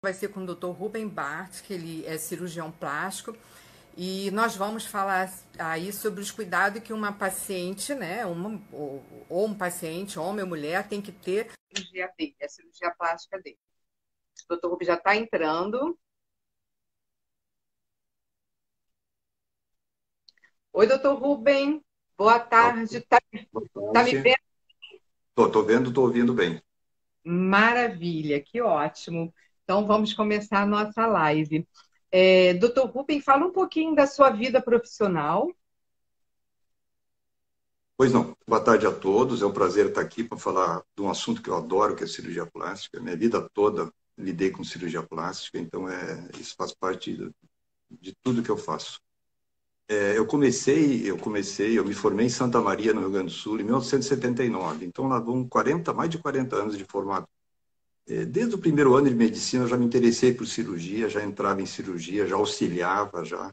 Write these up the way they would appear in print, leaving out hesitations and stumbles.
Vai ser com o Dr. Rubem Bart, que ele é cirurgião plástico, e nós vamos falar aí sobre os cuidados que uma paciente, né, ou um paciente, homem ou mulher, tem que ter na cirurgia dele, a cirurgia plástica dele. O Dr. Rubem já está entrando. Oi, doutor Rubem, boa Boa tarde. Tá me tarde. vendo? Tô vendo, tô ouvindo bem. Maravilha, que ótimo. Então vamos começar a nossa live. Doutor Rubem, fala um pouquinho da sua vida profissional. Pois não, boa tarde a todos. É um prazer estar aqui para falar de um assunto que eu adoro, que é cirurgia plástica. Minha vida toda lidei com cirurgia plástica, então isso faz parte de tudo que eu faço. Eu me formei em Santa Maria, no Rio Grande do Sul, em 1979. Então lá vão mais de 40 anos de formado. Desde o primeiro ano de medicina eu já me interessei por cirurgia, já entrava em cirurgia, já auxiliava, já.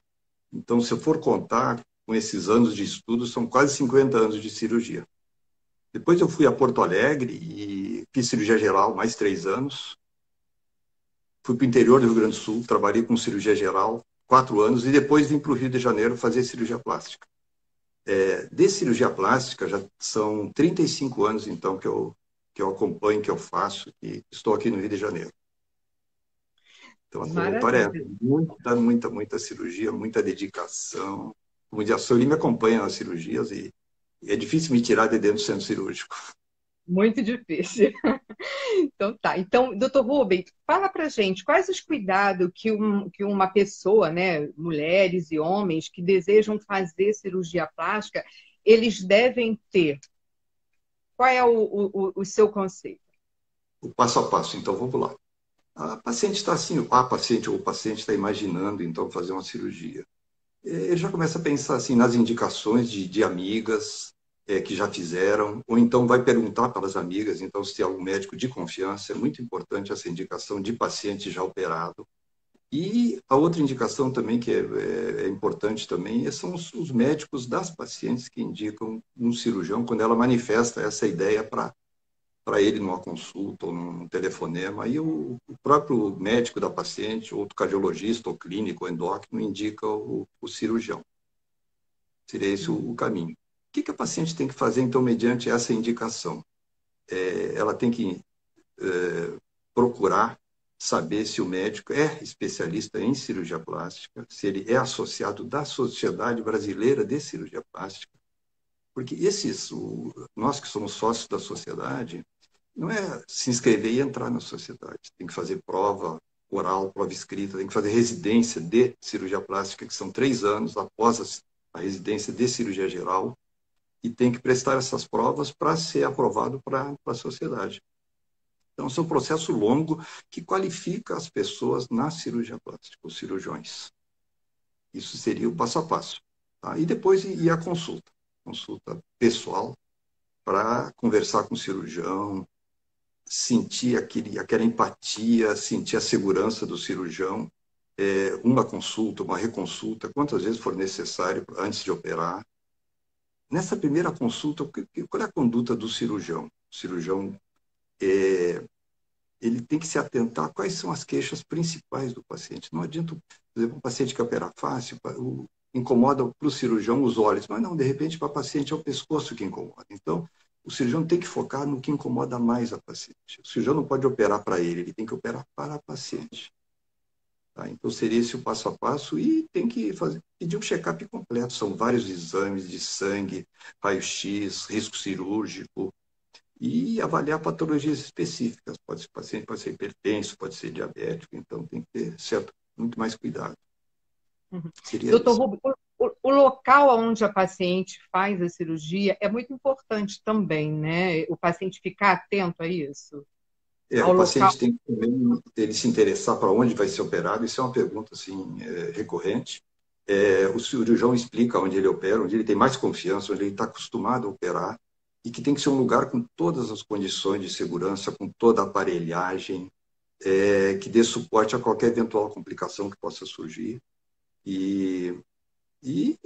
Então, se eu for contar com esses anos de estudo, são quase 50 anos de cirurgia. Depois eu fui a Porto Alegre e fiz cirurgia geral, mais 3 anos. Fui para o interior do Rio Grande do Sul, trabalhei com cirurgia geral 4 anos e depois vim para o Rio de Janeiro fazer cirurgia plástica. De cirurgia plástica já são 35 anos, então, que eu acompanho, que eu faço, e estou aqui no Rio de Janeiro. Então, a trajetória é Maravilha. muita cirurgia, muita dedicação. Como diz, a Sueli me acompanha nas cirurgias e é difícil me tirar de dentro do centro cirúrgico. Muito difícil. Então tá. Então, doutor Rubem, fala pra gente quais os cuidados que uma pessoa, né, mulheres e homens que desejam fazer cirurgia plástica, eles devem ter. Qual é o seu conceito? O passo a passo, então vamos lá. A paciente está assim, a paciente ou o paciente está imaginando, então, fazer uma cirurgia. Ele já começa a pensar assim nas indicações de amigas que já fizeram, ou então vai perguntar para as amigas, então, se tem algum médico de confiança. É muito importante essa indicação de paciente já operado. E a outra indicação também que é importante também são os médicos das pacientes que indicam um cirurgião quando ela manifesta essa ideia para ele numa consulta ou num telefonema. Aí o próprio médico da paciente, outro cardiologista, ou clínico, ou endócrino, indica o cirurgião. Seria esse o caminho. O que a paciente tem que fazer, então, mediante essa indicação? Ela tem que procurar saber se o médico é especialista em cirurgia plástica, se ele é associado da Sociedade Brasileira de Cirurgia Plástica, porque nós que somos sócios da sociedade, não é se inscrever e entrar na sociedade. Tem que fazer prova oral, prova escrita, tem que fazer residência de cirurgia plástica, que são 3 anos após a residência de cirurgia geral, e tem que prestar essas provas para ser aprovado para a sociedade. Então, esse é um processo longo que qualifica as pessoas na cirurgia plástica, os cirurgiões. Isso seria o passo a passo. Tá? E depois ir à consulta pessoal, para conversar com o cirurgião, sentir aquela empatia, sentir a segurança do cirurgião, uma consulta, uma reconsulta, quantas vezes for necessário antes de operar. Nessa primeira consulta, qual é a conduta do cirurgião? O cirurgião ele tem que se atentar a quais são as queixas principais do paciente. Não adianta, por exemplo, um paciente que opera fácil, incomoda para o cirurgião os olhos, mas não, de repente, para o paciente é o pescoço que incomoda. Então, o cirurgião tem que focar no que incomoda mais a paciente. O cirurgião não pode operar para ele tem que operar para a paciente. Tá? Então, seria esse o passo a passo e tem que pedir um check-up completo. São vários exames de sangue, raio-x, risco cirúrgico, e avaliar patologias específicas. O paciente pode ser hipertenso, pode ser diabético, então tem que ter muito mais cuidado. Uhum. Seria Doutor isso. Rubem, o local onde a paciente faz a cirurgia é muito importante também, né? O paciente ficar atento a isso, ao O local. paciente tem que também ele se interessar para onde vai ser operado. Isso é uma pergunta assim, recorrente. O cirurgião explica onde ele opera, onde ele tem mais confiança, onde ele está acostumado a operar, e que tem que ser um lugar com todas as condições de segurança, com toda a aparelhagem, que dê suporte a qualquer eventual complicação que possa surgir. E, e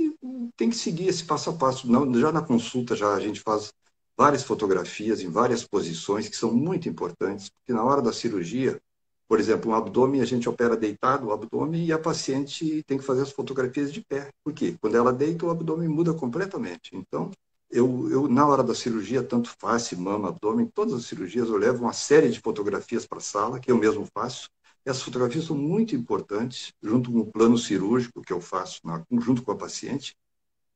tem que seguir esse passo a passo. Não, já na consulta, já a gente faz várias fotografias em várias posições que são muito importantes, porque na hora da cirurgia, Por exemplo, um abdômen, a gente opera deitado o abdômen e a paciente tem que fazer as fotografias de pé. Por quê? Quando ela deita, o abdômen muda completamente. Então, na hora da cirurgia, tanto face, mama, abdômen, todas as cirurgias, eu levo uma série de fotografias para a sala, que eu mesmo faço. E as fotografias são muito importantes, junto com o plano cirúrgico que eu faço junto com a paciente.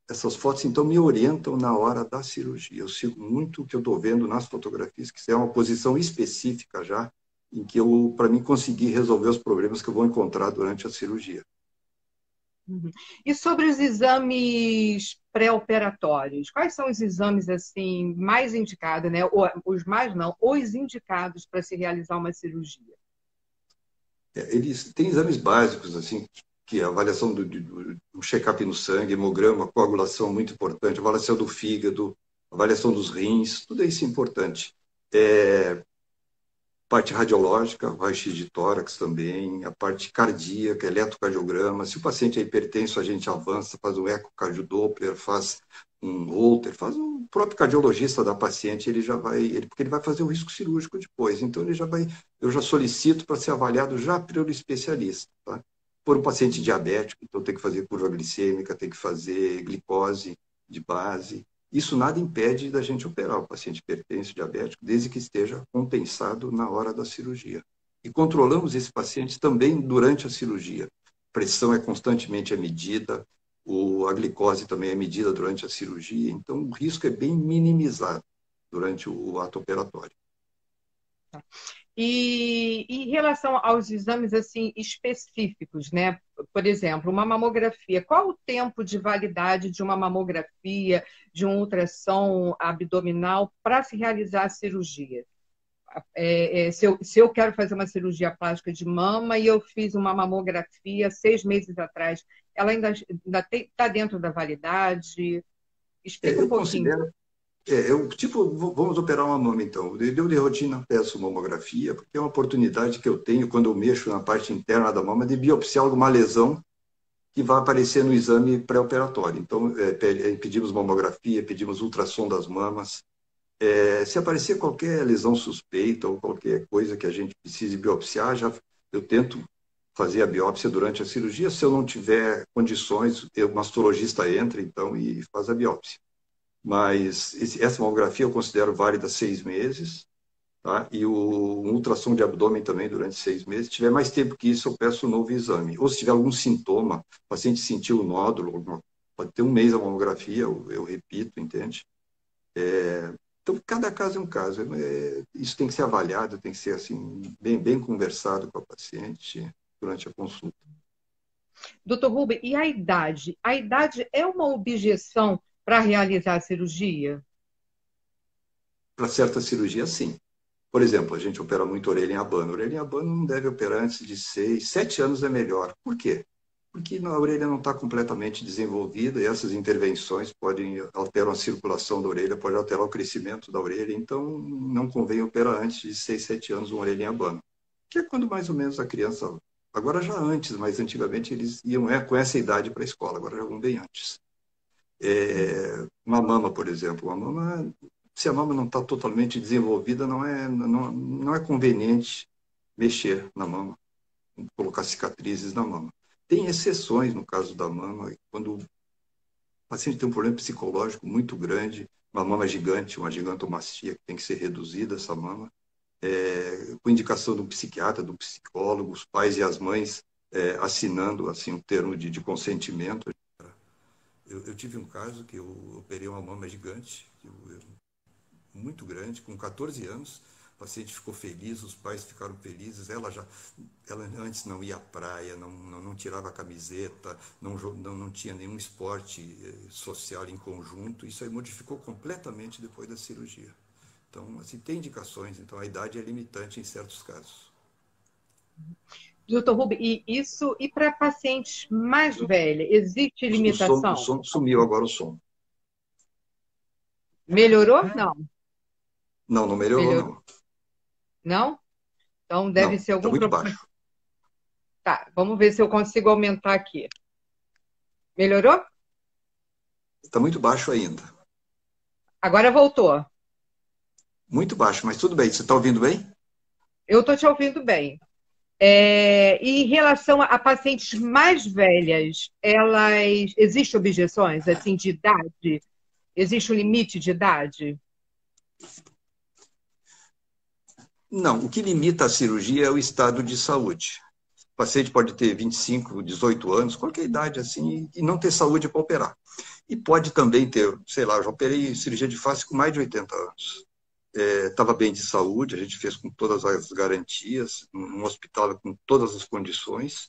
Essas fotos, então, me orientam na hora da cirurgia. Eu sigo muito o que eu estou vendo nas fotografias, que é uma posição específica já, em que para mim, conseguir resolver os problemas que eu vou encontrar durante a cirurgia. Uhum. E sobre os exames pré-operatórios, quais são os exames assim mais indicados, né? Os mais não, os indicados para se realizar uma cirurgia? Eles têm exames básicos, assim, que é a avaliação do check-up no sangue, hemograma, coagulação muito importante, avaliação do fígado, avaliação dos rins, tudo isso é importante. Parte radiológica, raio-x de tórax também, a parte cardíaca, eletrocardiograma. Se o paciente é hipertenso, a gente avança, faz um ecocardidoppler, faz um Holter, faz o próprio cardiologista da paciente, ele já vai, porque ele vai fazer o risco cirúrgico depois. Então, eu já solicito para ser avaliado já pelo especialista. Tá? Por um paciente diabético, então tem que fazer curva glicêmica, tem que fazer glicose de base. Isso nada impede da gente operar o paciente hipertenso, diabético, desde que esteja compensado na hora da cirurgia. E controlamos esse paciente também durante a cirurgia. A pressão é constantemente medida, a glicose também é medida durante a cirurgia, então o risco é bem minimizado durante o ato operatório. E em relação aos exames assim específicos, né? Por exemplo, uma mamografia. Qual o tempo de validade de uma mamografia, de um ultrassom abdominal para se realizar a cirurgia? Se eu quero fazer uma cirurgia plástica de mama e eu fiz uma mamografia 6 meses atrás, ela ainda está dentro da validade? Explica um pouquinho. Vamos operar uma mama, então. Eu de rotina peço mamografia, porque é uma oportunidade que eu tenho, quando eu mexo na parte interna da mama, de biopsiar alguma lesão que vai aparecer no exame pré-operatório. Então, pedimos mamografia, pedimos ultrassom das mamas. Se aparecer qualquer lesão suspeita ou qualquer coisa que a gente precise biopsiar, eu tento fazer a biópsia durante a cirurgia. Se eu não tiver condições, o mastologista entra, então, e faz a biópsia. Mas essa mamografia eu considero válida 6 meses, tá? E um ultrassom de abdômen também durante 6 meses. Se tiver mais tempo que isso, eu peço um novo exame. Ou se tiver algum sintoma, o paciente sentiu o nódulo, pode ter 1 mês a mamografia, eu repito, entende? Então, cada caso é um caso. Isso tem que ser avaliado, tem que ser assim, bem conversado com a paciente durante a consulta. Doutor Rubem, e a idade? A idade é uma objeção para realizar a cirurgia? Para certa cirurgia, sim. Por exemplo, a gente opera muito orelha em abano. Orelha em abano não deve operar antes de 6, 7 anos é melhor. Por quê? Porque a orelha não está completamente desenvolvida e essas intervenções podem alterar a circulação da orelha, pode alterar o crescimento da orelha, então não convém operar antes de 6, 7 anos uma orelha em abano. Que é quando mais ou menos a criança... Agora já antes, mas antigamente eles iam com essa idade para a escola, agora já vão bem antes. Uma mama, por exemplo, se a mama não está totalmente desenvolvida, não é conveniente mexer na mama, colocar cicatrizes na mama. Tem exceções no caso da mama, quando o paciente tem um problema psicológico muito grande, uma mama gigante, uma gigantomastia, que tem que ser reduzida essa mama, com indicação do psiquiatra, do psicólogo, os pais e as mães assinando assim, um termo de consentimento. Eu tive um caso que eu operei uma mama gigante, muito grande, com 14 anos. O paciente ficou feliz, os pais ficaram felizes. Ela antes não ia à praia, não tirava a camiseta, não tinha nenhum esporte social em conjunto. Isso aí modificou completamente depois da cirurgia. Então, assim, tem indicações. Então, a idade é limitante em certos casos. Doutor Rubem, e para pacientes mais velhos, existe limitação? O som sumiu agora, o som. Melhorou? Não. Não melhorou, não. Não? Então deve ser algum muito problema. baixo. Tá, vamos ver se eu consigo aumentar aqui. Melhorou? Está muito baixo ainda. Agora voltou. Muito baixo, mas tudo bem. Você está ouvindo bem? Eu estou te ouvindo bem. E em relação a pacientes mais velhas, existem objeções assim de idade? Existe um limite de idade? Não, o que limita a cirurgia é o estado de saúde. O paciente pode ter 25, 18 anos, qualquer idade assim, e não ter saúde para operar. E pode também ter, sei lá, eu já operei cirurgia de face com mais de 80 anos. Estava bem de saúde, a gente fez com todas as garantias, um hospital com todas as condições,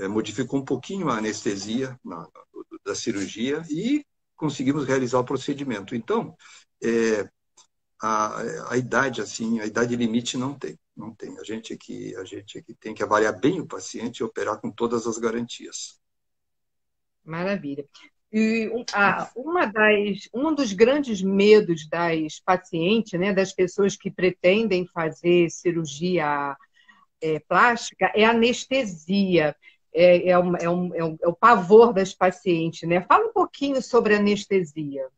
modificou um pouquinho a anestesia da cirurgia e conseguimos realizar o procedimento. Então, é, a idade, assim, a idade limite não tem. Não tem. A gente é que tem que avaliar bem o paciente e operar com todas as garantias. Maravilha. E um dos grandes medos das pacientes, né, das pessoas que pretendem fazer cirurgia plástica, é a anestesia. É o pavor das pacientes, né? Fala um pouquinho sobre anestesia.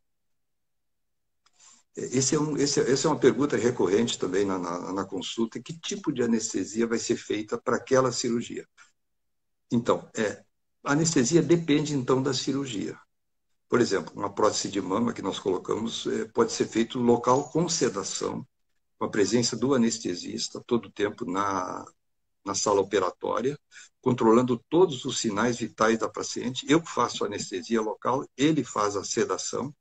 Essa é uma pergunta recorrente também na consulta: que tipo de anestesia vai ser feita para aquela cirurgia? Então, a anestesia depende, então, da cirurgia. Por exemplo, uma prótese de mama que nós colocamos pode ser feito local com sedação, com a presença do anestesista todo o tempo na sala operatória, controlando todos os sinais vitais da paciente. Eu faço a anestesia local, ele faz a sedação,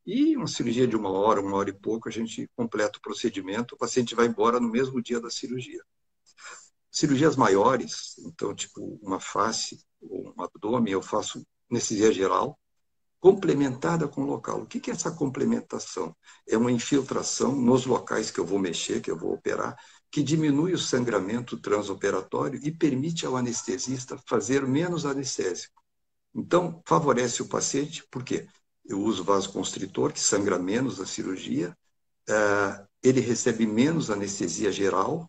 e uma cirurgia de uma hora e pouco, a gente completa o procedimento, o paciente vai embora no mesmo dia da cirurgia. Cirurgias maiores, então, tipo uma face ou um abdômen, eu faço anestesia geral, complementada com o local. O que é essa complementação? É uma infiltração nos locais que eu vou mexer, que eu vou operar, que diminui o sangramento transoperatório e permite ao anestesista fazer menos anestésico. Então, favorece o paciente, porque eu uso vasoconstritor, que sangra menos a cirurgia, ele recebe menos anestesia geral,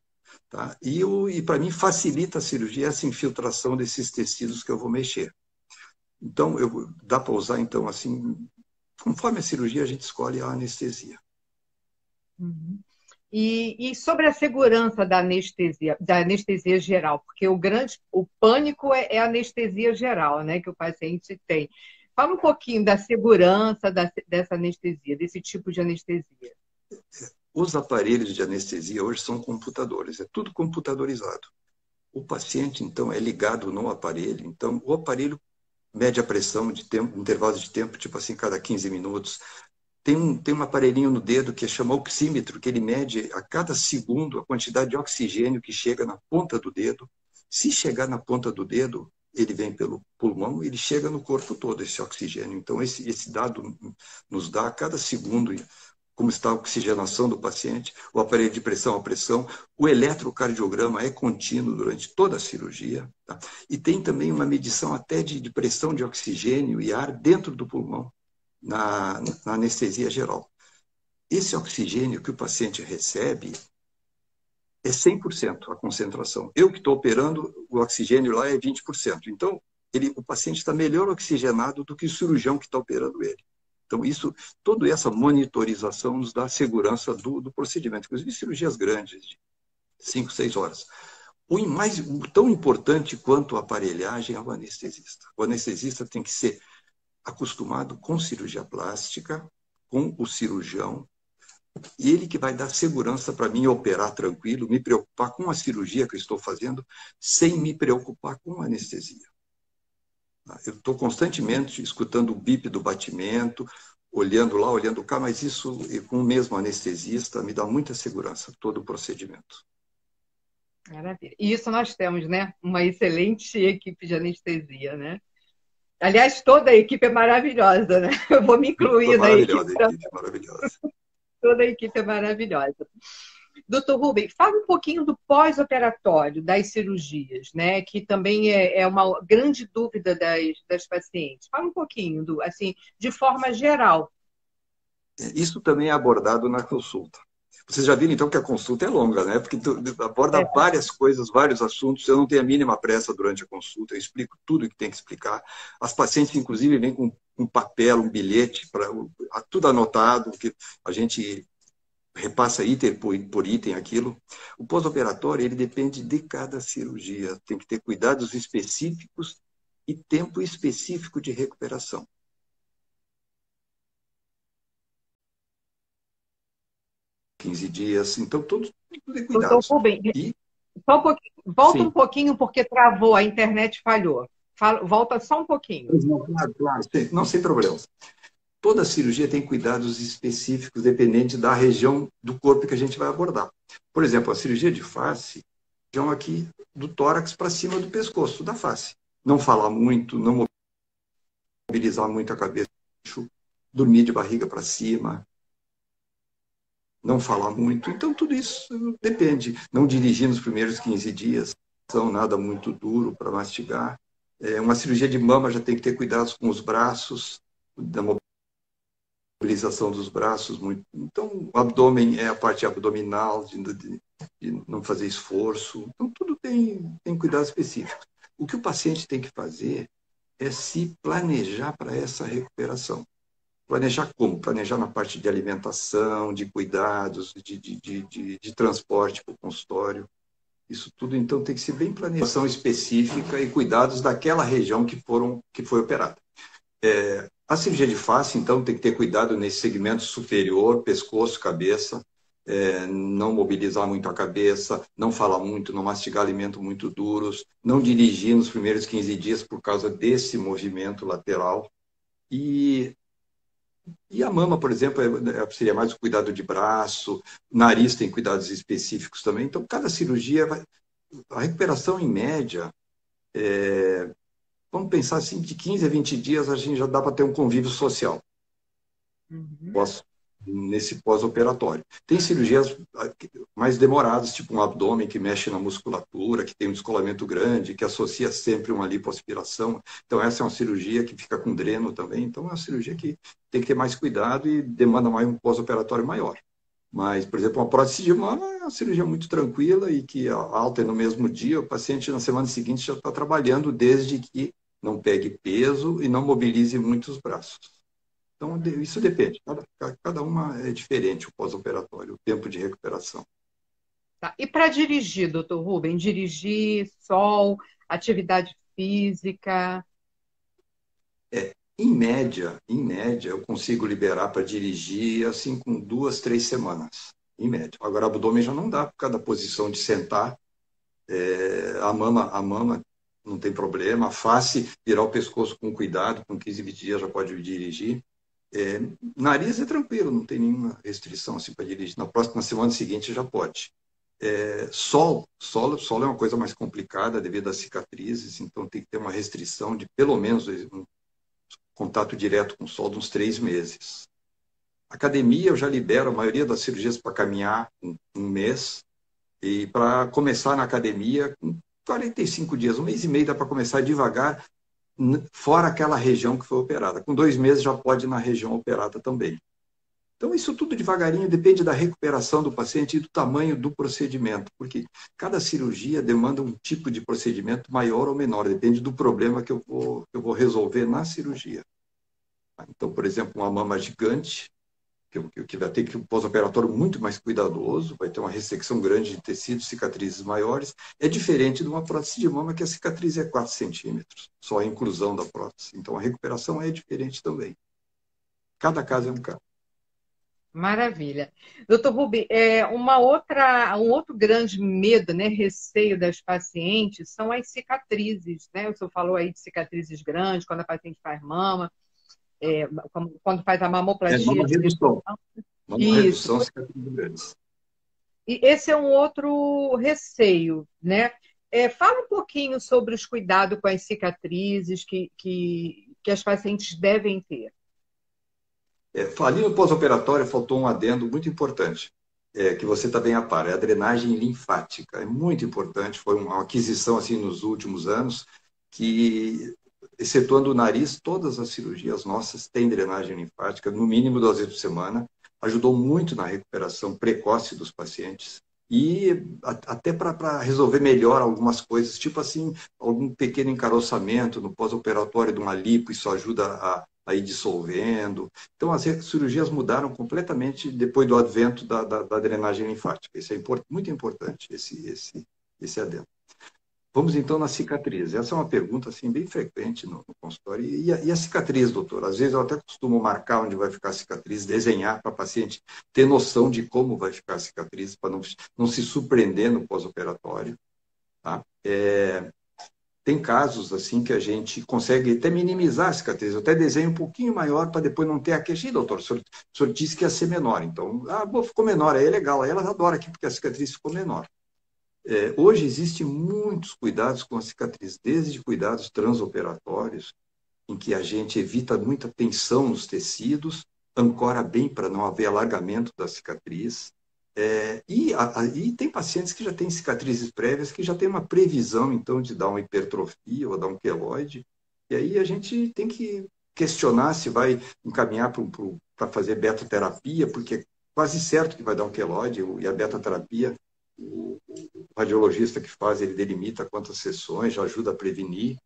tá? E para mim, facilita a cirurgia essa infiltração desses tecidos que eu vou mexer. Então, dá para usar, então, assim, conforme a cirurgia, a gente escolhe a anestesia. Uhum. E sobre a segurança da anestesia geral, porque o pânico é a anestesia geral, né, que o paciente tem. Fala um pouquinho da segurança dessa anestesia, desse tipo de anestesia. Os aparelhos de anestesia hoje são computadores, é tudo computadorizado. O paciente, então, é ligado no aparelho, então o aparelho mede a pressão de tempo, intervalos de tempo, tipo assim, cada 15 minutos. Tem um aparelhinho no dedo que chama oxímetro, que ele mede a cada segundo a quantidade de oxigênio que chega na ponta do dedo. Se chegar na ponta do dedo, ele vem pelo pulmão, ele chega no corpo todo, esse oxigênio. Então, esse dado nos dá a cada segundo como está a oxigenação do paciente, o aparelho de pressão, a pressão, o eletrocardiograma é contínuo durante toda a cirurgia. Tá? E tem também uma medição até de pressão de oxigênio e ar dentro do pulmão, na anestesia geral. Esse oxigênio que o paciente recebe é 100% a concentração. Eu que estou operando, o oxigênio lá é 20%. Então, o paciente está melhor oxigenado do que o cirurgião que está operando ele. Então, toda essa monitorização nos dá segurança do procedimento, inclusive cirurgias grandes, de 5, 6 horas. O tão importante quanto a aparelhagem é o anestesista. O anestesista tem que ser acostumado com cirurgia plástica, com o cirurgião, e ele que vai dar segurança para mim operar tranquilo, me preocupar com a cirurgia que eu estou fazendo, sem me preocupar com a anestesia. Eu estou constantemente escutando o bip do batimento, olhando lá, olhando cá, mas isso, com o mesmo anestesista, me dá muita segurança, todo o procedimento. Maravilha. E isso nós temos, né? Uma excelente equipe de anestesia, né? Aliás, toda a equipe é maravilhosa, né? Eu vou me incluir na equipe. Maravilhosa. Toda a equipe é maravilhosa. Doutor Rubem, fala um pouquinho do pós-operatório, das cirurgias, né? Que também é uma grande dúvida das pacientes. Fala um pouquinho, assim, de forma geral. Isso também é abordado na consulta. Vocês já viram, então, que a consulta é longa, né? Porque aborda várias coisas, vários assuntos. Eu não tenho a mínima pressa durante a consulta, eu explico tudo o que tem que explicar. As pacientes, inclusive, vêm com um papel, um bilhete, tudo anotado, que a gente repassa item por item aquilo. O pós-operatório, ele depende de cada cirurgia. Tem que ter cuidados específicos e tempo específico de recuperação. dias, então tudo é Doutor cuidados. Rubem, E, só um pouquinho, volta sim, um pouquinho porque travou, a internet falhou. Volta só um pouquinho. não, claro, claro, não, sem problemas. Toda cirurgia tem cuidados específicos dependente da região do corpo que a gente vai abordar. Por exemplo, a cirurgia de face, região aqui do tórax para cima do pescoço, da face. Não falar muito, não mobilizar muito a cabeça, dormir de barriga para cima, não falar muito. Então, tudo isso depende. Não dirigir nos primeiros 15 dias, não nada muito duro para mastigar. Uma cirurgia de mama já tem que ter cuidados com os braços, da mobilização dos braços. Muito. Então, o abdômen é a parte abdominal, de não fazer esforço. Então, tudo tem cuidados específicos. O que o paciente tem que fazer é se planejar para essa recuperação. Planejar como? Planejar na parte de alimentação, de cuidados, de transporte para o consultório. Isso tudo, então, tem que ser bem planejação específica e cuidados daquela região que foi operada. A cirurgia de face, então, tem que ter cuidado nesse segmento superior, pescoço, cabeça, não mobilizar muito a cabeça, não falar muito, não mastigar alimentos muito duros, não dirigir nos primeiros 15 dias por causa desse movimento lateral. E a mama, por exemplo, seria mais o cuidado de braço, nariz tem cuidados específicos também. Então, cada cirurgia, a recuperação em média, vamos pensar assim, de 15 a 20 dias a gente já dá para ter um convívio social. Uhum. Nesse pós-operatório. Tem cirurgias mais demoradas, tipo um abdômen que mexe na musculatura, que tem um descolamento grande, que associa sempre uma lipoaspiração. Então, essa é uma cirurgia que fica com dreno também. Então, é uma cirurgia que tem que ter mais cuidado e demanda mais um pós-operatório maior. Mas, por exemplo, uma prótese de mama é uma cirurgia muito tranquila e que a alta é no mesmo dia, o paciente na semana seguinte já está trabalhando desde que não pegue peso e não mobilize muito os braços. Então, isso depende. Cada uma é diferente, o pós-operatório, o tempo de recuperação. Tá. E para dirigir, doutor Rubem? Dirigir, sol, atividade física? Em média, eu consigo liberar para dirigir assim com 2, 3 semanas. Em média. Agora, abdômen já não dá por causa da posição de sentar. A mama não tem problema. A face, virar o pescoço com cuidado, com 15 dias já pode dirigir. Nariz é tranquilo, não tem nenhuma restrição assim, para dirigir. Na semana seguinte já pode. Sol é uma coisa mais complicada devido às cicatrizes, então tem que ter uma restrição de pelo menos um contato direto com o sol de uns 3 meses. Academia, eu já libero a maioria das cirurgias para caminhar um mês, e para começar na academia, com 45 dias, um mês e meio, dá para começar devagar, fora aquela região que foi operada. Com 2 meses já pode ir na região operada também. Então, isso tudo devagarinho depende da recuperação do paciente e do tamanho do procedimento, porque cada cirurgia demanda um tipo de procedimento maior ou menor, depende do problema que eu vou resolver na cirurgia. Então, por exemplo, uma mama gigante, que vai ter que um pós-operatório muito mais cuidadoso, vai ter uma ressecção grande de tecidos, cicatrizes maiores, é diferente de uma prótese de mama que a cicatriz é 4 centímetros, só a inclusão da prótese. Então, a recuperação é diferente também. Cada caso é um caso. Maravilha. Doutor Rubem, um outro grande medo, né, receio das pacientes são as cicatrizes, né? O senhor falou aí de cicatrizes grandes, quando a paciente faz mama, quando faz a mamoplastia Mama de redução. reposição. Mama Isso. redução, cicatrizes grandes. E esse é um outro receio, né? Fala um pouquinho sobre os cuidados com as cicatrizes que as pacientes devem ter. Ali no pós-operatório faltou um adendo muito importante, que você também apara, é a drenagem linfática. É muito importante, foi uma aquisição assim nos últimos anos, que, excetuando o nariz, todas as cirurgias nossas têm drenagem linfática, no mínimo 2 vezes por semana. Ajudou muito na recuperação precoce dos pacientes e até para resolver melhor algumas coisas, tipo assim, algum pequeno encaroçamento no pós-operatório de uma lipo, isso ajuda aí dissolvendo. Então, as cirurgias mudaram completamente depois do advento da drenagem linfática. Isso é muito importante, esse adendo. Vamos então na cicatriz. Essa é uma pergunta assim, bem frequente no consultório. E a cicatriz, doutor? Às vezes eu até costumo marcar onde vai ficar a cicatriz, desenhar para a paciente ter noção de como vai ficar a cicatriz, para não se surpreender no pós-operatório. Tá? Tem casos assim que a gente consegue até minimizar a cicatriz. Eu até desenho um pouquinho maior para depois não ter a queixa. Doutor, o senhor disse que ia ser menor. Então, ficou menor, aí é legal. Aí ela adora aqui porque a cicatriz ficou menor. Hoje existem muitos cuidados com a cicatriz, desde cuidados transoperatórios, em que a gente evita muita tensão nos tecidos, ancora bem para não haver alargamento da cicatriz. E tem pacientes que já têm cicatrizes prévias, que já tem uma previsão, então, de dar uma hipertrofia ou dar um queloide. E aí a gente tem que questionar se vai encaminhar para fazer betoterapia, porque é quase certo que vai dar um queloide, e a betoterapia, o radiologista que faz, ele delimita quantas sessões, já ajuda a prevenir.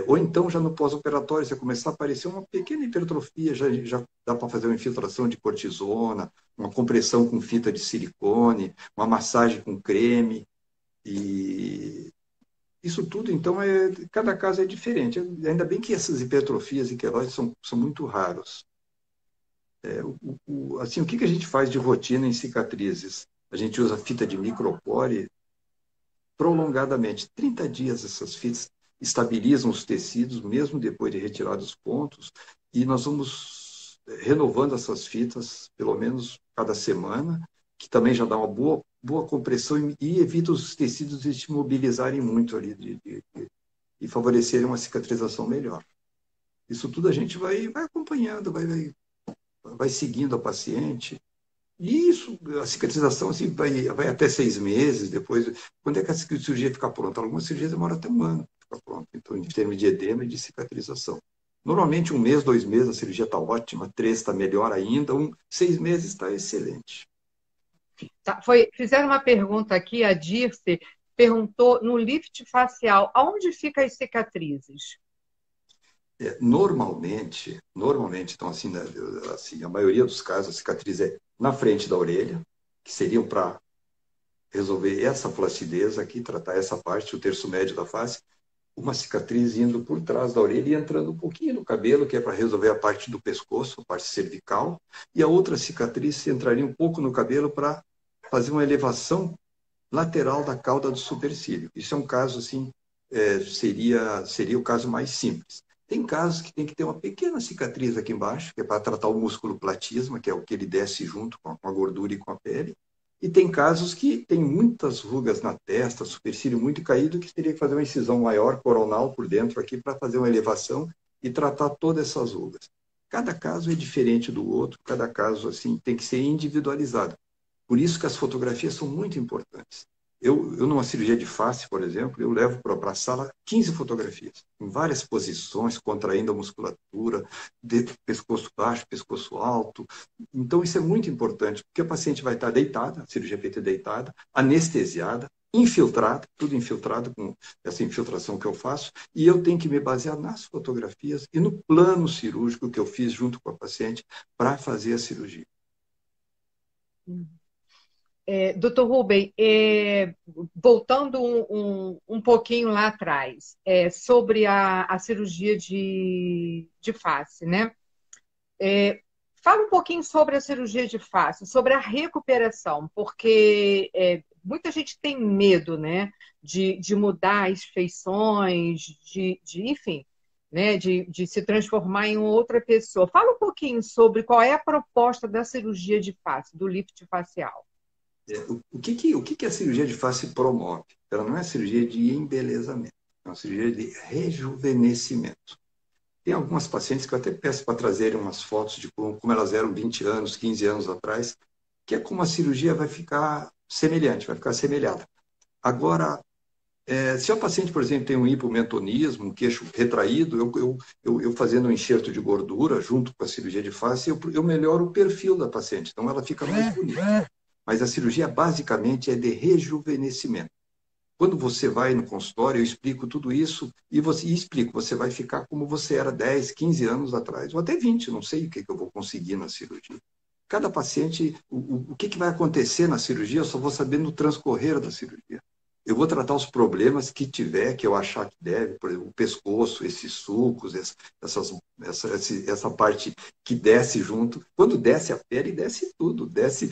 Ou então, já no pós-operatório, você começar a aparecer uma pequena hipertrofia, já dá para fazer uma infiltração de cortisona, uma compressão com fita de silicone, uma massagem com creme. E isso tudo, então, cada caso é diferente. Ainda bem que essas hipertrofias e queloides são muito raros. Assim, o que a gente faz de rotina em cicatrizes? A gente usa fita de micropore prolongadamente. 30 dias essas fitas estabilizam os tecidos, mesmo depois de retirados os pontos, e nós vamos renovando essas fitas, pelo menos cada semana, que também já dá uma boa compressão e evita os tecidos de se mobilizarem muito ali e favorecerem uma cicatrização melhor. Isso tudo a gente vai acompanhando, vai seguindo a paciente. E isso, a cicatrização assim, vai até 6 meses depois. Quando é que a cirurgia fica pronta? Algumas cirurgias demoram até 1 ano para ficar pronta. Então, em termos de edema e de cicatrização. Normalmente, 1 mês, 2 meses, a cirurgia está ótima, 3 está melhor ainda, 6 meses está excelente. Tá, fizeram uma pergunta aqui, a Dirce perguntou no lift facial, aonde ficam as cicatrizes? Normalmente, então, assim, a maioria dos casos, a cicatriz é na frente da orelha, que seriam para resolver essa flacidez aqui, tratar essa parte, o terço médio da face, uma cicatriz indo por trás da orelha e entrando um pouquinho no cabelo, que é para resolver a parte do pescoço, a parte cervical, e a outra cicatriz entraria um pouco no cabelo para fazer uma elevação lateral da cauda do supercílio. Isso é um caso, assim, seria o caso mais simples. Tem casos que tem que ter uma pequena cicatriz aqui embaixo, que é para tratar o músculo platisma, que é o que ele desce junto com a gordura e com a pele. E tem casos que tem muitas rugas na testa, supercílio muito caído, que teria que fazer uma incisão maior, coronal, por dentro aqui, para fazer uma elevação e tratar todas essas rugas. Cada caso é diferente do outro, cada caso assim tem que ser individualizado. Por isso que as fotografias são muito importantes. Eu numa cirurgia de face, por exemplo, eu levo para a sala 15 fotografias, em várias posições, contraindo a musculatura, de pescoço baixo, pescoço alto. Então, isso é muito importante, porque a paciente vai estar deitada, a cirurgia feita deitada, anestesiada, infiltrada, tudo infiltrado com essa infiltração que eu faço, e eu tenho que me basear nas fotografias e no plano cirúrgico que eu fiz junto com a paciente para fazer a cirurgia. Doutor Rubem, voltando um pouquinho lá atrás, sobre a cirurgia de face, né? Fala um pouquinho sobre a cirurgia de face, sobre a recuperação, porque muita gente tem medo, né, de mudar as feições, enfim, né, de se transformar em outra pessoa. Fala um pouquinho sobre qual é a proposta da cirurgia de face, do lift facial. O que a cirurgia de face promove? Ela não é cirurgia de embelezamento, é uma cirurgia de rejuvenescimento. Tem algumas pacientes que eu até peço para trazerem umas fotos de como elas eram 20 anos, 15 anos atrás, que é como a cirurgia vai ficar semelhante, vai ficar assemelhada. Agora, se a paciente, por exemplo, tem um hipomentonismo, um queixo retraído, eu fazendo um enxerto de gordura junto com a cirurgia de face, eu melhoro o perfil da paciente, então ela fica mais bonita. Mas a cirurgia basicamente é de rejuvenescimento. Quando você vai no consultório, eu explico tudo isso e explico, você vai ficar como você era 10, 15 anos atrás, ou até 20, não sei o que eu vou conseguir na cirurgia. Cada paciente, o que vai acontecer na cirurgia, eu só vou saber no transcorrer da cirurgia. Eu vou tratar os problemas que tiver, que eu achar que deve, por exemplo, o pescoço, esses sulcos, essa parte que desce junto. Quando desce a pele, desce tudo. Desce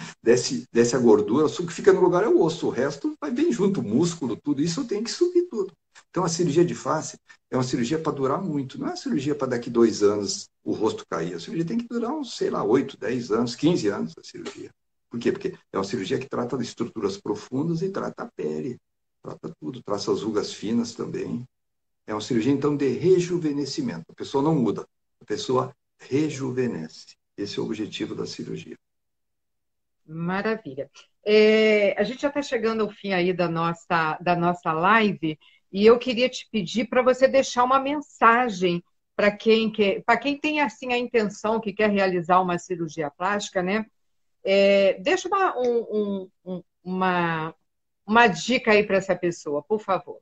a gordura, o suco que fica no lugar é o osso, o resto vai bem junto, o músculo, tudo. Isso eu tenho que subir tudo. Então, a cirurgia de face é uma cirurgia para durar muito. Não é uma cirurgia para daqui 2 anos o rosto cair. A cirurgia tem que durar uns, sei lá, 8, 10 anos, 15 anos a cirurgia. Por quê? Porque é uma cirurgia que trata de estruturas profundas e trata a pele. Trata tudo, traça as rugas finas também. É uma cirurgia, então, de rejuvenescimento. A pessoa não muda, a pessoa rejuvenesce. Esse é o objetivo da cirurgia. Maravilha. A gente já está chegando ao fim aí da nossa live e eu queria te pedir para você deixar uma mensagem para quem tem assim a intenção que quer realizar uma cirurgia plástica, né? Deixa uma dica aí para essa pessoa, por favor.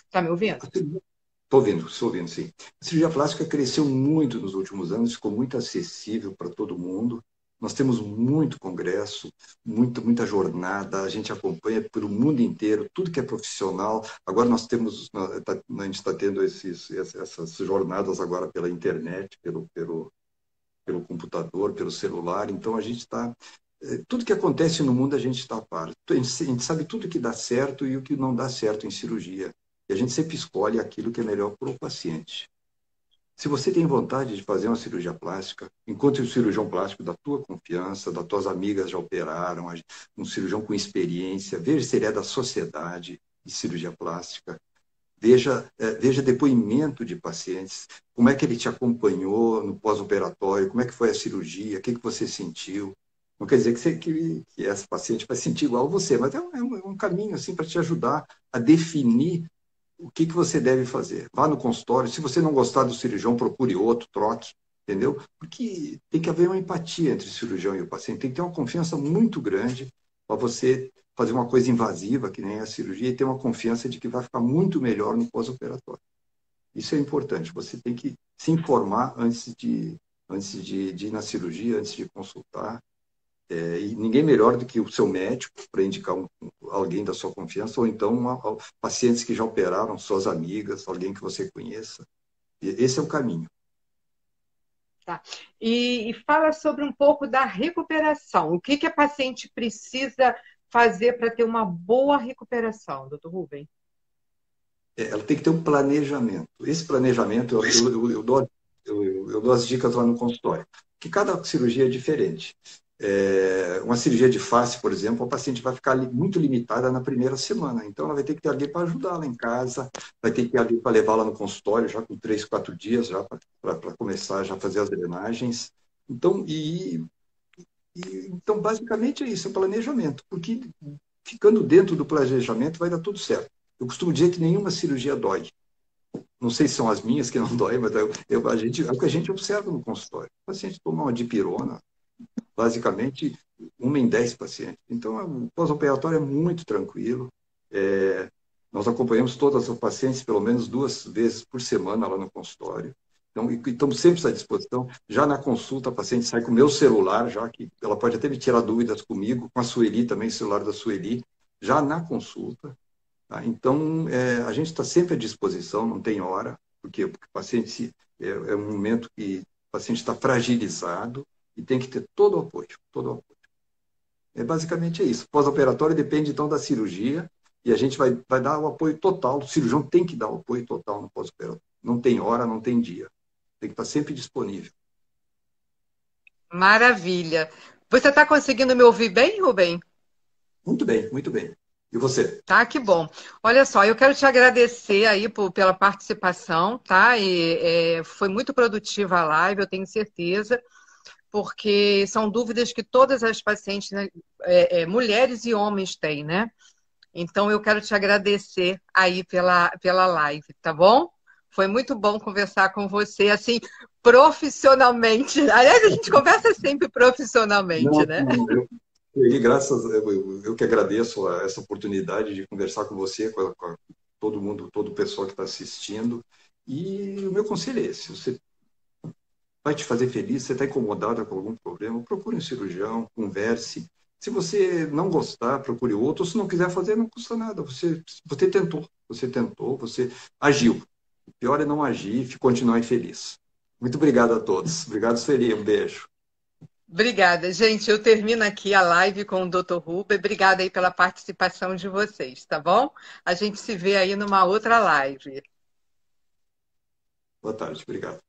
Está me ouvindo? Estou ouvindo, sim. A cirurgia plástica cresceu muito nos últimos anos, ficou muito acessível para todo mundo. Nós temos muito congresso, muita jornada, a gente acompanha pelo mundo inteiro, tudo que é profissional. Agora a gente está tendo essas jornadas agora pela internet, pelo computador, pelo celular. Então a gente está... Tudo que acontece no mundo a gente está a par. A gente sabe tudo que dá certo e o que não dá certo em cirurgia. E a gente sempre escolhe aquilo que é melhor para o paciente. Se você tem vontade de fazer uma cirurgia plástica, encontre um cirurgião plástico da tua confiança, das tuas amigas já operaram, um cirurgião com experiência, veja se ele é da sociedade de cirurgia plástica, veja depoimento de pacientes, como é que ele te acompanhou no pós-operatório, como é que foi a cirurgia, o que você sentiu. Não quer dizer que essa paciente vai sentir igual a você, mas é um caminho assim, para te ajudar a definir o que você deve fazer. Vá no consultório, se você não gostar do cirurgião, procure outro, troque, entendeu? Porque tem que haver uma empatia entre o cirurgião e o paciente, tem que ter uma confiança muito grande para você fazer uma coisa invasiva, que nem a cirurgia, e ter uma confiança de que vai ficar muito melhor no pós-operatório. Isso é importante, você tem que se informar antes de ir na cirurgia, antes de consultar. E ninguém melhor do que o seu médico para indicar alguém da sua confiança, ou então pacientes que já operaram, suas amigas, alguém que você conheça. Esse é o caminho. Tá. E fala sobre um pouco da recuperação. O que a paciente precisa fazer para ter uma boa recuperação, doutor Rubem? Ela tem que ter um planejamento. Esse planejamento, eu dou as dicas lá no consultório, que cada cirurgia é diferente. Uma cirurgia de face, por exemplo, a paciente vai ficar muito limitada na primeira semana. Então, ela vai ter que ter alguém para ajudá-la em casa, vai ter que ter alguém para levá-la no consultório, já com 3, 4 dias, já para começar já a fazer as drenagens. Então, então, basicamente é isso, é planejamento. Porque ficando dentro do planejamento vai dar tudo certo. Eu costumo dizer que nenhuma cirurgia dói. Não sei se são as minhas que não dói, mas é o que a gente observa no consultório. O paciente toma uma dipirona, basicamente 1 em 10 pacientes. Então, o pós-operatório é muito tranquilo. Nós acompanhamos todas as pacientes pelo menos 2 vezes por semana lá no consultório. Então, estamos sempre à disposição. Já na consulta, a paciente sai com o meu celular, já que ela pode até me tirar dúvidas comigo, com a Sueli também, o celular da Sueli, já na consulta. Tá? Então, a gente está sempre à disposição, não tem hora, porque o paciente é um momento que o paciente está fragilizado, e tem que ter todo o apoio, todo o apoio. Basicamente é isso. Pós-operatório depende, então, da cirurgia, e a gente vai dar o apoio total. O cirurgião tem que dar o apoio total no pós-operatório. Não tem hora, não tem dia. Tem que estar sempre disponível. Maravilha. Você está conseguindo me ouvir bem, Rubem? Muito bem, muito bem. E você? Tá, que bom. Olha só, eu quero te agradecer aí pela participação, tá? Foi muito produtiva a live, eu tenho certeza, porque são dúvidas que todas as pacientes, né, mulheres e homens têm, né? Então, eu quero te agradecer aí pela live, tá bom? Foi muito bom conversar com você, assim, profissionalmente. Aliás, a gente conversa sempre profissionalmente, Não, né? E graças, eu que agradeço essa oportunidade de conversar com você, com todo mundo, todo o pessoal que está assistindo. E o meu conselho é esse: você vai te fazer feliz, você está incomodado com algum problema, procure um cirurgião, converse. Se você não gostar, procure outro. Se não quiser fazer, não custa nada. Você tentou, você agiu. O pior é não agir e continuar infeliz. Muito obrigado a todos. Obrigado, Sueli. Um beijo. Obrigada, gente. Eu termino aqui a live com o Dr. Huber. Obrigada aí pela participação de vocês, tá bom? A gente se vê aí numa outra live. Boa tarde. Obrigado.